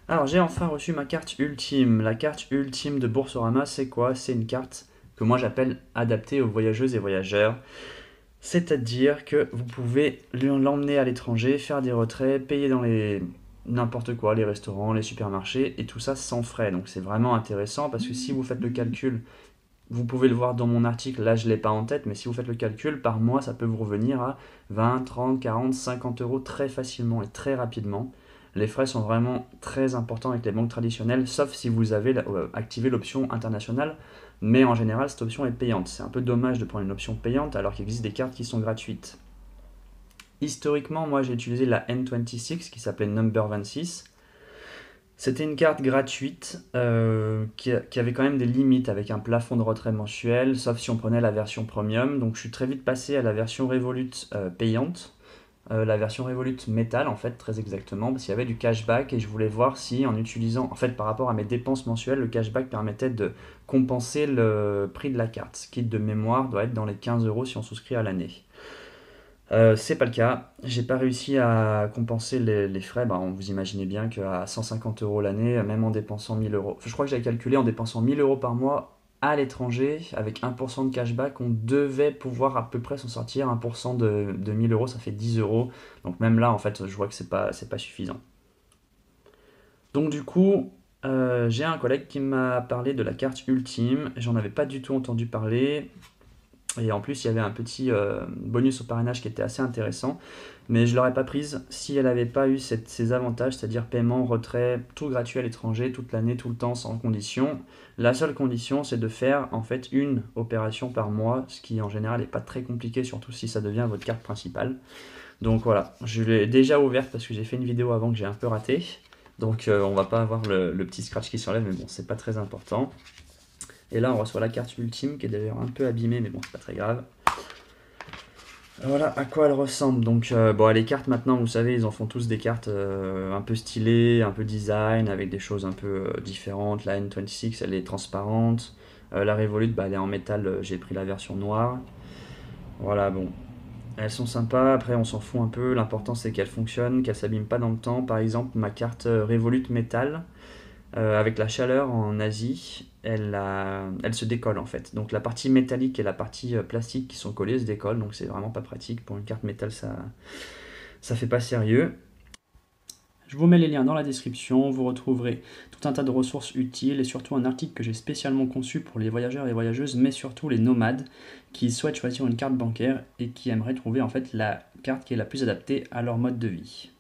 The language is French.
Alors j'ai enfin reçu ma carte ultime. La carte ultime de Boursorama, c'est quoi? C'est une carte que moi j'appelle adaptée aux voyageuses et voyageurs. C'est-à-dire que vous pouvez l'emmener à l'étranger, faire des retraits, payer dans les n'importe quoi, les restaurants, les supermarchés, et tout ça sans frais. Donc c'est vraiment intéressant parce que si vous faites le calcul, vous pouvez le voir dans mon article, là je ne l'ai pas en tête, mais si vous faites le calcul, par mois ça peut vous revenir à 20, 30, 40, 50 euros très facilement et très rapidement. Les frais sont vraiment très importants avec les banques traditionnelles, sauf si vous avez activé l'option internationale, mais en général cette option est payante. C'est un peu dommage de prendre une option payante alors qu'il existe des cartes qui sont gratuites. Historiquement, moi j'ai utilisé la N26 qui s'appelait Number 26. C'était une carte gratuite qui avait quand même des limites avec un plafond de retrait mensuel, sauf si on prenait la version premium. Donc je suis très vite passé à la version Revolut payante, la version Revolut Metal en fait très exactement, parce qu'il y avait du cashback et je voulais voir si en utilisant, en fait par rapport à mes dépenses mensuelles, le cashback permettait de compenser le prix de la carte, ce qui de mémoire doit être dans les 15 euros si on souscrit à l'année. C'est pas le cas. J'ai pas réussi à compenser les frais. Bah, vous imaginez bien qu'à 150 euros l'année, même en dépensant 1000 euros, je crois que j'avais calculé en dépensant 1000 euros par mois à l'étranger, avec 1% de cashback, on devait pouvoir à peu près s'en sortir. 1% de 1000 euros, ça fait 10 euros. Donc même là, en fait, je vois que c'est pas suffisant. Donc du coup, j'ai un collègue qui m'a parlé de la carte ultime. J'en avais pas du tout entendu parler. Et en plus, il y avait un petit bonus au parrainage qui était assez intéressant. Mais je ne l'aurais pas prise si elle n'avait pas eu ces avantages, c'est-à-dire paiement, retrait, tout gratuit à l'étranger, toute l'année, tout le temps, sans condition. La seule condition, c'est de faire en fait une opération par mois, ce qui en général n'est pas très compliqué, surtout si ça devient votre carte principale. Donc voilà, je l'ai déjà ouverte parce que j'ai fait une vidéo avant que j'ai un peu raté. Donc on va pas avoir le petit scratch qui s'enlève, mais bon, c'est pas très important. Et là, on reçoit la carte ultime qui est d'ailleurs un peu abîmée, mais bon, c'est pas très grave. Voilà à quoi elle ressemble. Donc, bon, les cartes maintenant, vous savez, ils en font tous des cartes un peu stylées, un peu design, avec des choses un peu différentes. La N26, elle est transparente. La Revolut, bah, elle est en métal. J'ai pris la version noire. Voilà, bon. Elles sont sympas. Après, on s'en fout un peu. L'important, c'est qu'elles fonctionnent, qu'elles s'abîment pas dans le temps. Par exemple, ma carte Revolut métal, avec la chaleur en Asie, elle se décolle en fait. Donc la partie métallique et la partie plastique qui sont collées se décollent, donc c'est vraiment pas pratique. Pour une carte métal, ça fait pas sérieux. Je vous mets les liens dans la description, vous retrouverez tout un tas de ressources utiles et surtout un article que j'ai spécialement conçu pour les voyageurs et voyageuses, mais surtout les nomades qui souhaitent choisir une carte bancaire et qui aimeraient trouver en fait la carte qui est la plus adaptée à leur mode de vie.